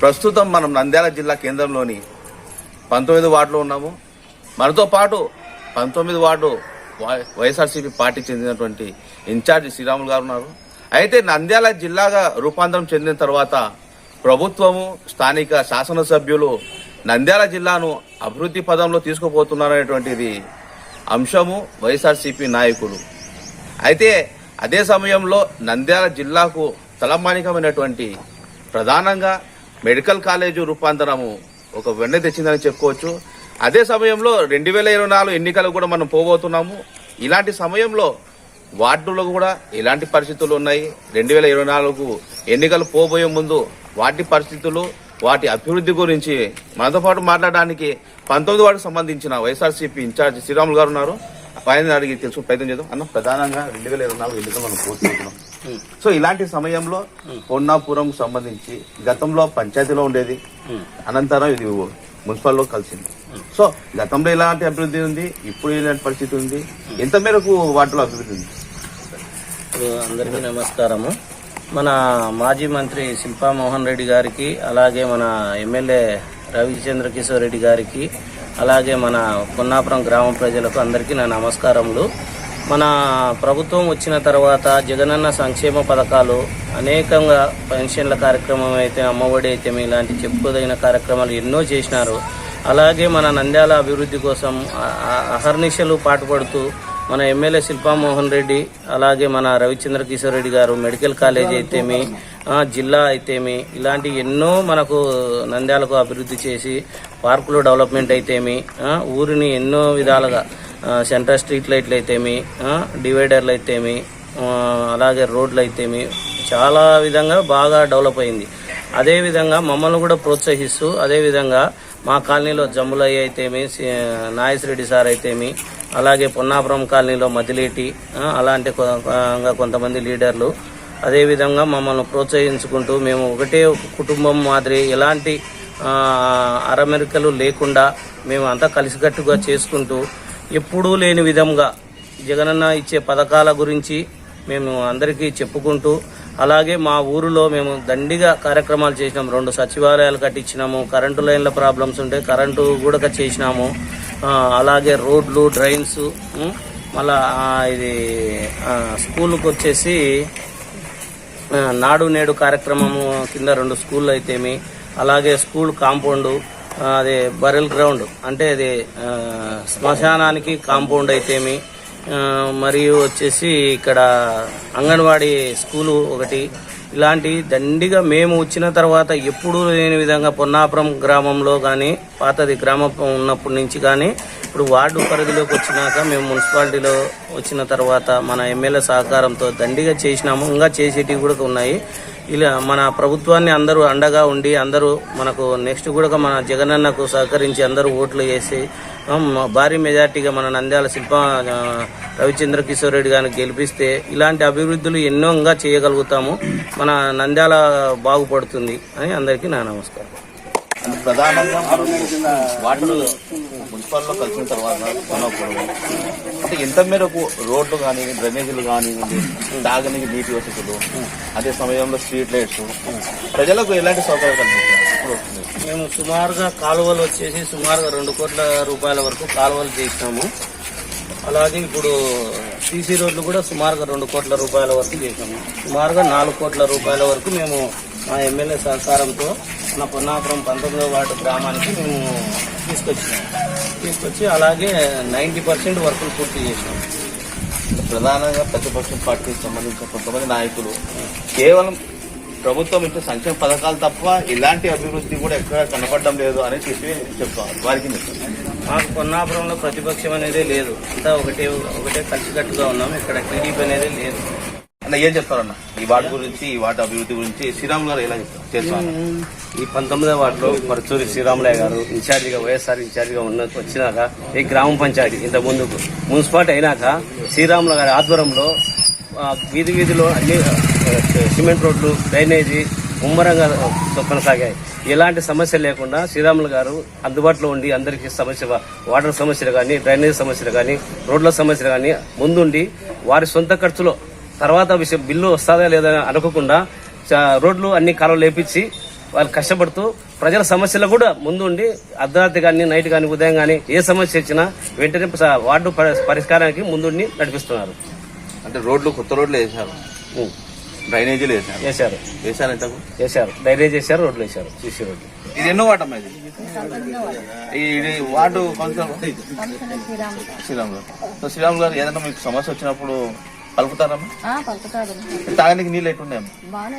ప్రస్తుతం మనం నంద్యాల జిల్లా కేంద్రంలోని 19 వార్డులో ఉన్నాము. మనతో పాటు 19 వార్డు వైఎస్ఆర్సీపీ పార్టీకి చెందినటువంటి ఇన్ఛార్జి శ్రీరాములు గారు ఉన్నారు. అయితే నంద్యాల జిల్లాగా రూపాంతరం చెందిన తర్వాత ప్రభుత్వము స్థానిక శాసనసభ్యులు నంద్యాల జిల్లాను అభివృద్ధి పదంలో తీసుకుపోతున్నారనేటువంటిది అంశము వైఎస్ఆర్సీపీ నాయకులు. అయితే అదే సమయంలో నంద్యాల జిల్లాకు తలమానికమైనటువంటి ప్రధానంగా మెడికల్ కాలేజు రూపాంతరము ఒక వెన్న తెచ్చిందని చెప్పుకోవచ్చు. అదే సమయంలో 2024 ఎన్నికలు కూడా మనం పోబోతున్నాము. ఇలాంటి సమయంలో వార్డులో కూడా ఎలాంటి పరిస్థితులు ఉన్నాయి, 2024 ఎన్నికలు పోబోయే ముందు వాటి పరిస్థితులు, వాటి అభివృద్ధి గురించి మనతో పాటు మాట్లాడడానికి 19 వార్డుకు సంబంధించిన వైఎస్ఆర్సీపీ ఇన్ఛార్జి శ్రీరాములు గారు ఉన్నారు. ఆయన అడిగి తెలుసుకునే ప్రయత్నం చేద్దాం. అన్న, ప్రధానంగా 2024 ఎన్నికలు మనం కోరుకుంటున్నాం. సో ఇలాంటి సమయంలో పొన్నాపురం సంబంధించి గతంలో పంచాయతీలో ఉండేది, అనంతరం ఇది మున్సిపల్లో కలిసింది. సో గతంలో ఎలాంటి అభివృద్ధి ఉంది, ఇప్పుడు ఎలాంటి పరిస్థితి ఉంది, ఎంత మేరకు వాటిలో అభివృద్ధి ఉంది? అందరికీ నమస్కారము. మన మాజీ మంత్రి శిల్పా మోహన్ రెడ్డి గారికి, అలాగే మన ఎమ్మెల్యే రవిచంద్ర కిషోర్ రెడ్డి గారికి, అలాగే మన పొన్నాపురం గ్రామ ప్రజలకు అందరికీ నా నమస్కారములు. మన ప్రభుత్వం వచ్చిన తర్వాత జగనన్న సంక్షేమ పథకాలు అనేకంగా పెన్షన్ల కార్యక్రమం అయితే, అమ్మఒడి అయితే, ఇలాంటి చెప్పుకోదగిన కార్యక్రమాలు ఎన్నో చేసినారు. అలాగే మన నంద్యాల అభివృద్ధి కోసం అహర్నిశలు పాటుపడుతూ మన ఎమ్మెల్యే శిల్పా మోహన్ రెడ్డి, అలాగే మన రవిచంద్ర కిషోర్ రెడ్డి గారు మెడికల్ కాలేజ్ అయితేమి, జిల్లా అయితేమి, ఇలాంటి ఎన్నో మనకు నంద్యాలకు అభివృద్ధి చేసి పార్కులు డెవలప్మెంట్ అయితేమి, ఊరిని ఎన్నో విధాలుగా సెంట్రల్ స్ట్రీట్ లైట్లు అయితేమి, డివైడర్లు అయితేమి, అలాగే రోడ్లు అయితేమి చాలా విధంగా బాగా డెవలప్ అయింది. అదేవిధంగా మమ్మల్ని కూడా ప్రోత్సహిస్తూ, అదేవిధంగా మా కాలనీలో జమ్ములయ్య అయితేమి, నాగేశ్వరరెడ్డి సార్ అయితేమి, అలాగే పొన్నాపురం కాలనీలో మదిలేటి, అలాంటి కొంతమంది లీడర్లు అదేవిధంగా మమ్మల్ని ప్రోత్సహించుకుంటూ మేము ఒకటే కుటుంబం మాదిరి ఎలాంటి అరమెరికలు లేకుండా మేము అంతా కలిసికట్టుగా చేసుకుంటూ ఎప్పుడూ లేని విధంగా జగనన్న ఇచ్చే పథకాల గురించి మేము అందరికీ చెప్పుకుంటూ, అలాగే మా ఊరిలో మేము దండిగా కార్యక్రమాలు చేసినాము. 2 సచివాలయాలు కట్టించినాము. కరెంటు లైన్ల ప్రాబ్లమ్స్ ఉంటే కరెంటు కూడా చేసినాము. అలాగే రోడ్లు, డ్రైన్స్, మళ్ళా ఇది స్కూల్కి వచ్చేసి నాడు నేడు కార్యక్రమము కింద 2 స్కూళ్ళు అయితేమి, అలాగే స్కూల్ కాంపౌండ్, అదే బరెల్ గ్రౌండ్ అంటే అది శ్మశానానికి కాంపౌండ్ అయితేమి, మరియు వచ్చేసి ఇక్కడ అంగన్వాడీ స్కూలు ఒకటి, ఇలాంటి దండిగా మేము వచ్చిన తర్వాత ఎప్పుడూ లేని విధంగా పొన్నాపురం గ్రామంలో కానీ, పాతది గ్రామం ఉన్నప్పటి నుంచి కానీ, ఇప్పుడు వార్డు పరిధిలోకి వచ్చినాక మేము మున్సిపాలిటీలో వచ్చిన తర్వాత మన ఎమ్మెల్యే సహకారంతో దండిగా చేసినాము. ఇంకా చేసేటివి కూడా ఉన్నాయి. ఇలా మన ప్రభుత్వాన్ని అందరూ అండగా ఉండి, అందరూ మనకు నెక్స్ట్ కూడా మన జగనన్నకు సహకరించి అందరూ ఓట్లు వేసి భారీ మెజార్టీగా మన నంద్యాల శిల్పా రవిచంద్ర కిషోర్ రెడ్డి గారిని గెలిపిస్తే ఇలాంటి అభివృద్ధులు ఎన్నో ఇంకా చేయగలుగుతాము. మన నంద్యాల బాగుపడుతుంది అని అందరికీ నా నమస్కారం. ప్రధానంగా వార్డులు మున్సిపాల్లో కలిసిన తర్వాత అంటే ఎంత మేరకు రోడ్లు కానీ, డ్రైనేజీలు కానివ్వండి, తాగనికి నీటి వసతులు, అదే సమయంలో స్ట్రీట్ లైట్స్ ప్రజలకు ఎలాంటి సౌకర్యాలు కల్పిస్తున్నారు? మేము సుమారుగా కాలువలు వచ్చేసి సుమారుగా 2 కోట్ల రూపాయల వరకు కాలువలు చేసినాము. అలాగే ఇప్పుడు సీసీ రోడ్లు కూడా సుమారుగా 2 కోట్ల రూపాయల వరకు చేసినాము. సుమారుగా 4 కోట్ల రూపాయల వరకు మేము మా ఎమ్మెల్యే సహకారంతో మన పొన్నాపురం 19వ వార్డు గ్రామానికి మేము తీసుకొచ్చి అలాగే 90% వర్కులు పూర్తి చేసినాము. ప్రధానంగా ప్రతిపక్ష పార్టీకి సంబంధించిన కొంతమంది నాయకులు కేవలం ప్రభుత్వం ఇచ్చే సంక్షేమ పథకాలు తప్ప ఇలాంటి అభివృద్ధి కూడా ఎక్కడ కనపడడం లేదు అని చెప్పి చెప్తారు. వారికి మాకు పొన్నాపురంలో ప్రతిపక్షం అనేది లేదు, అంతా ఒకటే కలిసికట్టుగా ఉన్నాము. ఇక్కడ టీడీపీ అనేది లేదు. అన్న, ఏం చెప్తారన్న ఈ వార్డు గురించి, ఈ వార్డు అభివృద్ధి గురించి శ్రీరాములు గారు ఎలా చెప్తారు? ఈ 19వ వార్డులో పరచూరి శ్రీరాములయ్య గారు ఇన్ఛార్జిగా, వైఎస్ఆర్ ఇన్ఛార్జిగా వచ్చినాక ఈ గ్రామ పంచాయతీ ఇంత ముందుకు మున్సిపాలిటీ అయినాక శ్రీరాములు గారి ఆధ్వర్యంలో వీధిలో అన్ని సిమెంట్ రోడ్లు, డ్రైనేజీ ముమ్మరంగా కొనసాగాయి. ఎలాంటి సమస్య లేకుండా శ్రీరాములు గారు అందుబాటులో ఉండి అందరికీ వాటర్ సమస్యలు కానీ, డ్రైనేజ్ సమస్యలు కానీ, రోడ్ల సమస్యలు కానీ ముందుండి వారి సొంత ఖర్చులో తర్వాత బిల్లు వస్తుందా లేదా అనుకోకుండా రోడ్లు అన్ని కాలువలు లేపించి వాళ్ళు కష్టపడుతూ ప్రజల సమస్యలు కూడా ముందుండి అర్ధరాత్రి కానీ నైట్ కానీ ఉదయం కానీ ఏ సమస్య వచ్చినా వెంటనే వార్డు పరిష్కారానికి ముందుండి నడిపిస్తున్నారు. అంటే రోడ్లు కొత్త రోడ్లు వేసారు, డ్రైనేజీలు వేసారు డ్రైనేజ్ వేశారు, రోడ్లు వేశారు, సీసీ రోడ్లు. ఇది ఎన్నో వాటమ్మా ఇది ward councillor Sriramulu. So Sriramulu గారు ఏదైనా మీకు సమస్య వచ్చినప్పుడు పలుకుతారమ్మా? పలుకుతారు. తాగడానికి నీళ్ళు ఎట్టున్నాయమ్మా? బాగానే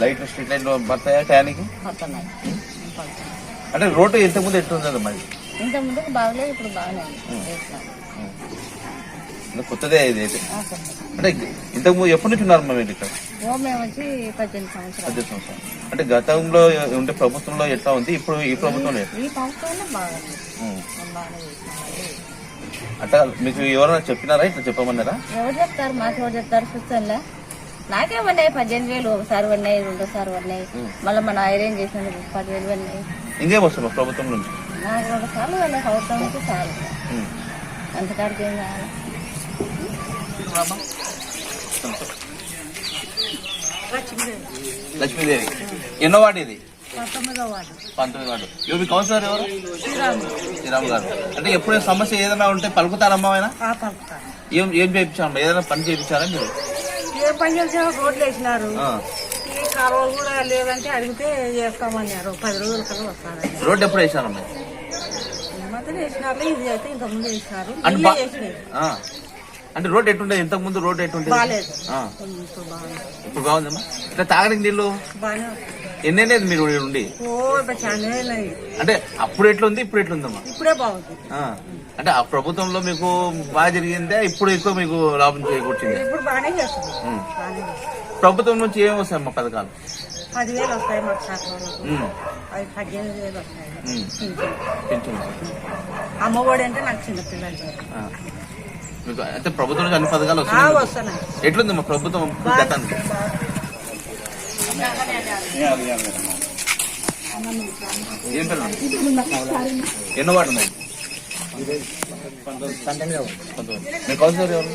లైట్లు స్ట్రీట్ లైట్లు పడతాయా టయానికి? అంటే రోడ్డు ఇంతకుముందు ఎట్లుందమ్మా? ఇంత ముందుకు బాగలేదు, ఇప్పుడు బాగానే కొత్తదే ఇది అయితే. అంటే ఇంతకుముందు ఎప్పటి నుంచి ఉన్నారమ్మా మీరు ఇక్కడ? మేము వచ్చి 18 సంవత్సరాలు. అంటే గతంలో ఉంటే ప్రభుత్వంలో ఎట్లా ఉంది, ఇప్పుడు ఈ ప్రభుత్వంలో ఈ ప్రభుత్వంలో బాగానే అంటే మీకు ఎవరైనా చెప్పినారా, ఇట్లా చెప్పమన్నారా? ఎవరు చెప్తారు, మాకు ఎవరు చెప్తారు? చూస్తానులే నాకే పడినాయి 18,000 ఒకసారి పడినాయి, రెండోసారి పడినాయి, మళ్ళీ మన ఐరన్ చేసినందుకు 10,000 పడినాయి. ఇంకేం వస్తుంది ప్రభుత్వం నుంచి? నాకు 2 సార్లు పడినాయి సంవత్సరం నుంచి చాలు, అంతకాడికి ఏం కావాలి. లక్ష్మీదేవి ఎన్నో వార్డు ఇది? 19వ వార్డు. 19వ వార్డు. మీ కౌన్సిలర్ ఎవరు? శ్రీరామ్ గారు. అంటే ఎప్పుడైనా సమస్య ఏదైనా ఉంటే పలుకుతారమ్మా ఆయన? ఏం చేయించారమ్మా? ఏదైనా పని చేయించారా మీరు? ఏ పని చేసినా రోడ్లు వేసినారు, ఈ కాలువలు కూడా లేదంటే అడిగితే చేస్తామన్నారు. 10 రోజుల కల్లా వస్తారని. రోడ్డు ఎప్పుడు వేసినారమ్మా? ఈ మధ్యన వేసినారు, ఇది అయితే ఇంతకుముందు వేసినారు. అంటే రోడ్ ఎట్టుండే? ఇంతకు ముందు రోడ్ ఎట్టుండే? బాగాలేదు, ఇప్పుడు బాగుందమ్మా. ఇట్లా తాగడానికి నీళ్ళు బాగానే ఎన్నేది మీరు ఉండి? చాలా అంటే అప్పుడు ఎట్లుంది, ఇప్పుడు ఎట్లుందమ్మా? ఇప్పుడే బాగుంది. అంటే ఆ ప్రభుత్వంలో మీకు బాగా జరిగిందే, ఇప్పుడు ఎక్కువ మీకు లాభం చేకూర్చింది? ఇప్పుడు బాగానే చేస్తుంది. ప్రభుత్వం నుంచి ఏమి వస్తాయమ్మా పథకాలు? 10,000 వస్తాయి మాకు శాఖలకు, 18,000 వస్తాయి. అమ్మఒడి అంటే నాకు చిన్నపిల్లలు. మీకు అయితే ప్రభుత్వం నుంచి అన్ని పథకాలు వస్తున్నాయి. ఎట్లుంది మా ప్రభుత్వం గతానికి? ఏం పేరు? ఎన్నో వాడు ఉన్నాయి? 19. మీ కౌన్సిలర్ ఎవరు?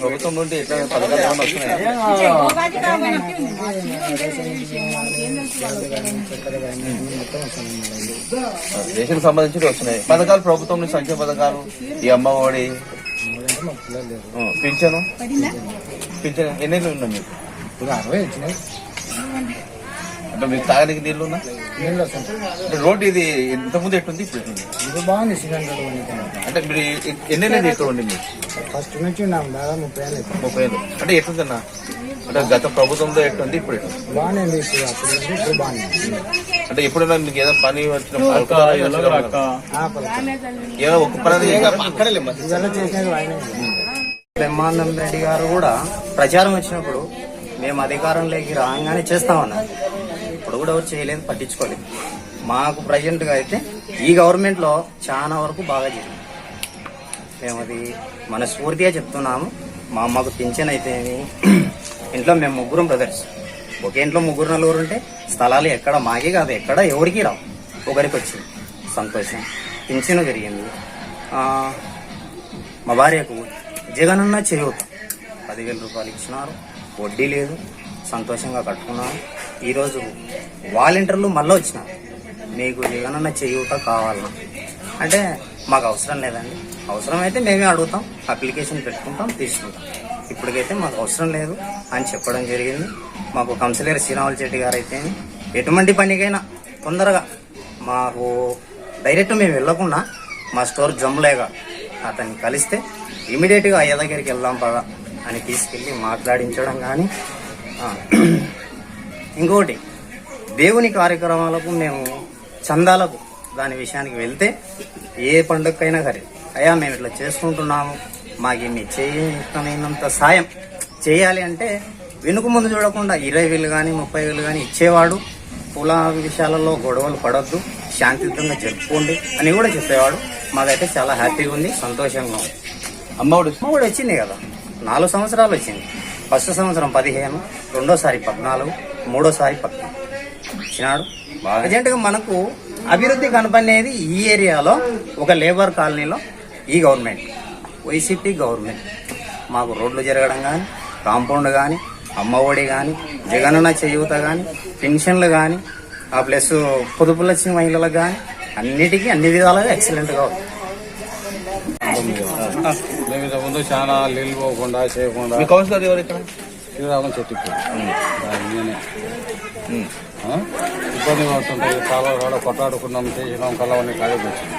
ప్రభుత్వం నుండి ఎట్లా పథకాలు ఏమైనా వస్తున్నాయి? రేషన్ సంబంధించి వస్తున్నాయి పథకాలు ప్రభుత్వం నుంచి, సంక్షేమ పథకాలు, ఈ అమ్మఒడి, పింఛను ఎన్ని ఉన్నాయి మీకు? 60 వచ్చినాయి. అంటే మీకు తాగడానికి నీళ్లు ఉన్నా? అంటే రోడ్డు ఇది ఇంతకుముందు ఎట్టుంది, ఇప్పుడు ఎట్లుంది? ఇది బాగుంది. అంటే మీరు ఎన్ని ఇక్కడ ఉండి మీరు? ఫస్ట్ నుంచి ఉన్నాం దాదాపు 30 ఏళ్ళు. అంటే ఎట్లుందన్నా? అంటే గత ప్రభుత్వంలో ఎట్లుంది, ఇప్పుడు ఎట్లుంది? బాగానే ఉంది. ఇప్పుడు బాగానే. అంటే ఎప్పుడైనా మీకు ఏదో పని వచ్చినప్పుడు ఏదో ఒక పని చేసినది బ్రహ్మానందం రెడ్డి గారు కూడా ప్రచారం వచ్చినప్పుడు మేము అధికారంలోకి రాగానే చేస్తామన్నారు. ఇప్పుడు కూడా ఎవరు చేయలేదు, పట్టించుకోలేదు. మాకు ప్రజెంట్గా అయితే ఈ గవర్నమెంట్లో చాలా వరకు బాగా జరిగింది. మేము అది మనస్ఫూర్తిగా చెప్తున్నాము. మా అమ్మకు పింఛన్ అయితే ఇంట్లో మేము 3 బ్రదర్స్, ఒకే ఇంట్లో 3-4 ఉంటే స్థలాలు ఎక్కడ మాకే కాదు, ఎక్కడ ఎవరికి రావు, ఒకరికి వచ్చింది. సంతోషం. పింఛను పెరిగింది. మా భార్యకు జగనన్న చేయూత 10,000 రూపాయలు ఇచ్చినారు, వడ్డీ లేదు, సంతోషంగా కట్టుకున్నాను. ఈరోజు వాలంటీర్లు మళ్ళీ వచ్చినారు, మీకు జగనన్న చేయూత కావాలన్నా అంటే మాకు అవసరం లేదండి, అవసరమైతే మేమే అడుగుతాం, అప్లికేషన్ పెట్టుకుంటాం, తీసుకుంటాం, ఇప్పటికైతే మాకు అవసరం లేదు అని చెప్పడం జరిగింది. మాకు కౌన్సిలర్ శ్రీరాములు చెట్టి గారు అయితే ఎటువంటి పనికైనా తొందరగా మాకు డైరెక్ట్ మేము వెళ్ళకుండా మా స్టోర్ జమ్ములేగా అతన్ని కలిస్తే ఇమీడియట్గా అయ్య దగ్గరికి వెళ్దాం పదా అని తీసుకెళ్ళి మాట్లాడించడం. కానీ ఇంకోటి దేవుని కార్యక్రమాలకు మేము చందాలకు దాని విషయానికి వెళ్తే ఏ పండుగకైనా సరే అయ్యా మేము ఇట్లా చేసుకుంటున్నాము, మాకు మీ చేయనంత సాయం చేయాలి అంటే వెనుక ముందు చూడకుండా 20,000 కానీ 30,000 కానీ ఇచ్చేవాడు. కుల విషయాలలో గొడవలు పడొద్దు, శాంతియుతంగా జరుపుకోండి అని కూడా చెప్పేవాడు. మాకైతే చాలా హ్యాపీగా ఉంది, సంతోషంగా ఉంది. అమ్మఒడి వచ్చింది కదా, 4 సంవత్సరాలు వచ్చింది. ఫస్ట్ సంవత్సరం 15, రెండోసారి 14, మూడోసారి 14 ఇచ్చినాడు. అర్జెంటుగా మనకు అభివృద్ధి కనపడేది ఈ ఏరియాలో ఒక లేబర్ కాలనీలో ఈ గవర్నమెంట్, వైసీపీ గవర్నమెంట్. మాకు రోడ్లు జరగడం కానీ, కాంపౌండ్ కానీ, అమ్మఒడి కానీ, జగనన్న చేయూత కానీ, పెన్షన్లు కానీ, ఆ ప్లస్ పొదుపులు వచ్చిన మహిళలకు కానీ అన్నిటికీ అన్ని విధాలుగా ఎక్సలెంట్గా ఉంది. మేము ఇంతకుముందు చాలా నీళ్ళు పోకుండా చేయకుండా మీ కౌన్సిలర్ ఎవరు ఇక్కడ? శ్రీరామం చెట్టు నేనే ఇబ్బంది పడుతుంటాయి. కాలువ కొట్టాడుకున్నాం, చేసినాం, కలవని కాలేజ్ వచ్చింది.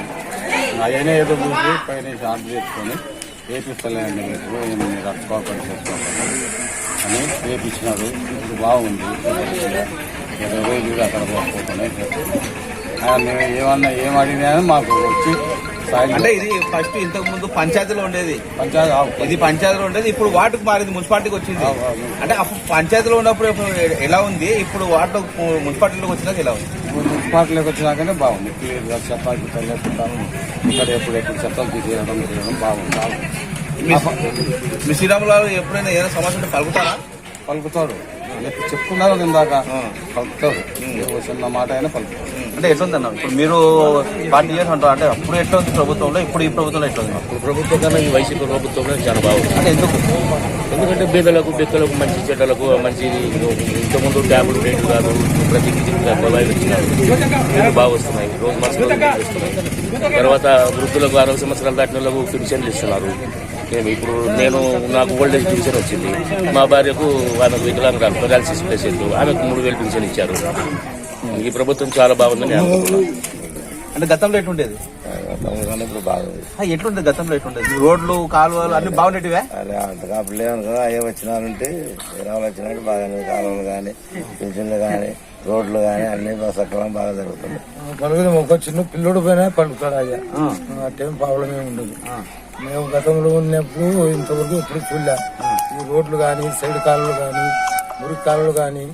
అవన్నీ ఏదో చూసి పైన ఆర్డర్ చేసుకొని వేపిస్తలేండి మీరు రక్తపాతం చేసుకోవాలి అని వేపించినారు. ఇప్పుడు బాగుంది. 20 రోజులు అక్కడ పోతున్నాయి. మేము ఏం అడిగినా మాకు వచ్చి అంటే ఇది ఫస్ట్ ఇంతకు ముందు పంచాయతీలో ఉండేది, పంచాయతీ ఇది పంచాయతీలో ఉండేది, ఇప్పుడు వార్డుకు మారింది, మున్సిపాలిటీకి వచ్చింది. అంటే అప్పుడు పంచాయతీలో ఉన్నప్పుడు ఎలా ఉంది, ఇప్పుడు వార్డు మున్సిపాలిటీలోకి వచ్చినాక ఎలా ఉంది? మున్సిపాలిటీలోకి వచ్చినాకనే బాగుంది. క్లియర్గా చెత్త లేకుంటాము. ఇక్కడ ఎప్పుడు చెత్తలు తీసేయడం బాగుంది. మీ శ్రీరాములు గారు ఎప్పుడైనా ఏదైనా సమస్య ఉంటే పలుకుతాడు. చెప్పుకున్నారు ఇందాక, పలుకుతాడు. చిన్న మాట అయినా పలుకుతాడు. అంటే ఎట్లుందన్న ఇప్పుడు మీరు 40 years అంటారు, అంటే అప్పుడు ఎట్లా ఉంది ప్రభుత్వంలో, ఇప్పుడు ఈ ప్రభుత్వంలో ఎట్లా ఉంది? ఇప్పుడు ప్రభుత్వం కన్నా ఈ వైసీపీ ప్రభుత్వంలో చాలా బాగుంది. అంటే ఎందుకంటే బీదలకు బెక్కలకు మంచి చెడ్డలకు మంచి ఇంతకుముందు ట్యాబ్లు రేట్లు కాదు, ప్రతి బలాయిలు వచ్చినాయి, బాగా వస్తున్నాయి. రోజు మనసు వస్తున్నాయి. తర్వాత వృద్ధులకు 60 సంవత్సరాలు దాటిన వాళ్ళకు పెన్షన్లు ఇస్తున్నారు. నేను నాకు ఓల్డేజ్ పెన్షన్ వచ్చింది. మా భార్యకు ఆమెకు వికలాంగురాలు పెరాలసిస్ పేషెంట్, ఆమెకు 3000 పెన్షన్ ఇచ్చారు. ఈ ప్రభుత్వం చాలా బాగుందని అనుకుంటున్నాను. అంటే గతంలో ఎట్లుండేది? ఇప్పుడు బాగుంది. ఎట్లుండేది గతంలో? ఎట్లుండేది? రోడ్లు, కాలువలు అన్ని బాగుండేటివే? అదే అంతగా అప్పుడు లేదు. అయ్యే వచ్చినారంటే రావులు వచ్చినట్టు బాగానే కాలువలు కానీ, పెన్షన్లు కానీ, రోడ్లు కానీ అన్ని సక్రమం బాగా జరుగుతుంది. పలుకుది ఒక చిన్న పిల్లోడు పైన పలుకుతాడు అయ్యా. అట్టేం ప్రాబ్లం ఏమి ఉండదు. మేము గతంలో ఉన్నప్పుడు ఇంతవరకు ఎప్పుడు చూడలే. ఈ రోడ్లు కానీ, సైడ్ కాలువలు కానీ, మురికి కాలువలు కానీ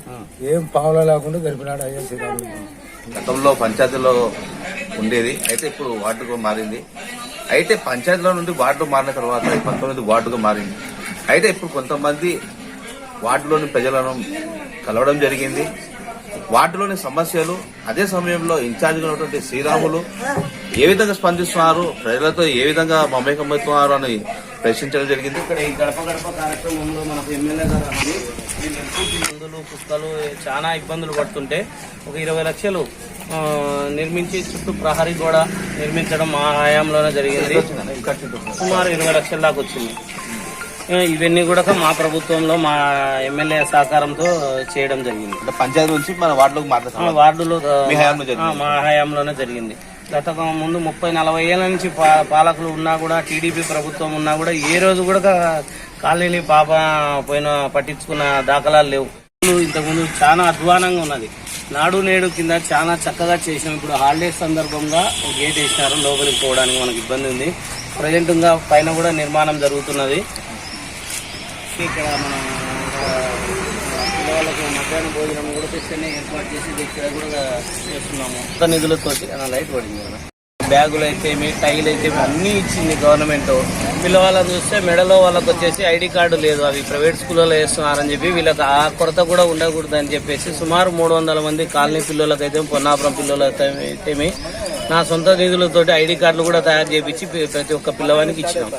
ఏం పావులా లేకుండా జరిపినాడు అయ్యా శ్రీరాములు. గతంలో పంచాయతీలో ఉండేది, అయితే ఇప్పుడు వార్డుకు మారింది. అయితే పంచాయతీలో నుండి వార్డు మారిన తర్వాత 19 వార్డుకు మారింది. అయితే ఇప్పుడు కొంతమంది వార్డులోని ప్రజలను కలవడం జరిగింది. వార్డులోని సమస్యలు, అదే సమయంలో ఇన్ఛార్జిగా ఉన్నటువంటి శ్రీరాములు ఏ విధంగా స్పందిస్తున్నారు, ప్రజలతో ఏ విధంగా మమేకమవుతున్నారు అని ప్రశ్నించడం జరిగింది. ఇక్కడ ఈ గడప గడప కార్యక్రమంలో మనకు ఎమ్మెల్యే గారు అన్నది మందులు, పుస్తకాలు చాలా ఇబ్బందులు పడుతుంటే ఒక 20 లక్షలు నిర్మించి చుట్టూ ప్రహరీ గోడ నిర్మించడం మా హయాంలోనే జరిగింది. సుమారు 20 లక్షల దాకా వచ్చింది. ఇవన్నీ కూడా మా ప్రభుత్వంలో మా ఎమ్మెల్యే సహకారంతో చేయడం జరిగింది. పంచాయతీ నుంచి మన వార్డులోకి వార్డులో మా మా హయాంలోనే జరిగింది. గత ముందు 30-40 ఏళ్ల నుంచి పాలకులు ఉన్నా కూడా, టీడీపీ ప్రభుత్వం ఉన్నా కూడా ఏ రోజు కూడా కాలనీని పట్టించుకున్న దాఖలాలు లేవు. ఇంతకుముందు చాలా అధ్వానంగా ఉన్నది. నాడు నేడు కింద చాలా చక్కగా చేసినాం. ఇప్పుడు హాలిడేస్ సందర్భంగా గేట్ వేసినారు, లోపలికి పోవడానికి మనకు ఇబ్బంది ఉంది. ప్రజెంట్గా పైన కూడా నిర్మాణం జరుగుతున్నది. ఇక్కడ మన పిల్లవాళ్ళకు మధ్యాహ్నం భోజనం కూడా తెచ్చనే ఏర్పాటు చేసి ఇక్కడ కూడా చేస్తున్నాము. కొత్త నిధులతో లైట్ పడింది కదా. బ్యాగులు అయితే టైల్ అయితే అన్నీ ఇచ్చింది గవర్నమెంట్. పిల్లవాళ్ళని చూస్తే మెడలో వాళ్ళకి వచ్చేసి ఐడి కార్డు లేదు, అవి ప్రైవేట్ స్కూళ్ళలో వేస్తున్నారని చెప్పి వీళ్ళకి ఆ కొరత కూడా ఉండకూడదు అని చెప్పేసి సుమారు 300 మంది కాలనీ పిల్లలకైతే, పొన్నాపురం పిల్లలకైతే నా సొంత నిధులతోటి ఐడి కార్డులు కూడా తయారు చేయించి ప్రతి ఒక్క పిల్లవానికి ఇచ్చినాం.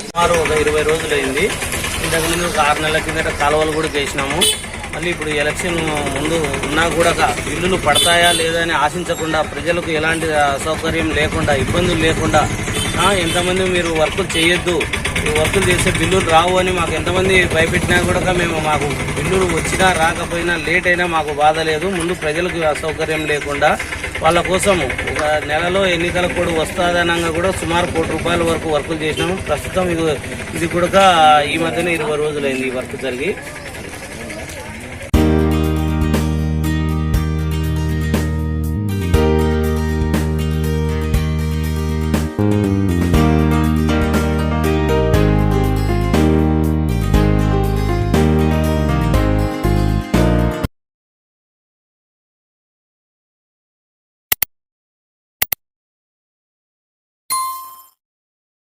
సుమారు ఒక 20 రోజులు అయింది. ఇంతకుముందు 6 నెలల కిందట కాలువలు కూడా చేసినాము. మళ్ళీ ఇప్పుడు ఎలక్షన్ ముందు ఉన్నా కూడా బిల్లులు పడతాయా లేదా అని ఆశించకుండా, ప్రజలకు ఎలాంటి అసౌకర్యం లేకుండా, ఇబ్బందులు లేకుండా, ఎంతమంది మీరు వర్కులు చేయొద్దు, వర్కులు చేసే బిల్లులు రావు అని మాకు ఎంతమంది భయపెట్టినా కూడా మాకు బిల్లులు వచ్చినా రాకపోయినా లేట్ అయినా మాకు బాధ లేదు. ముందు ప్రజలకు అసౌకర్యం లేకుండా వాళ్ళ కోసం ఒక నెలలో ఎన్నికల కోడ్ వస్తాదనంగా కూడా సుమారు ₹1 కోటి వరకు వర్కులు చేసినాము. ప్రస్తుతం ఇది కూడా ఈ మధ్యన 20 రోజులైంది ఈ వర్క్ జరిగి.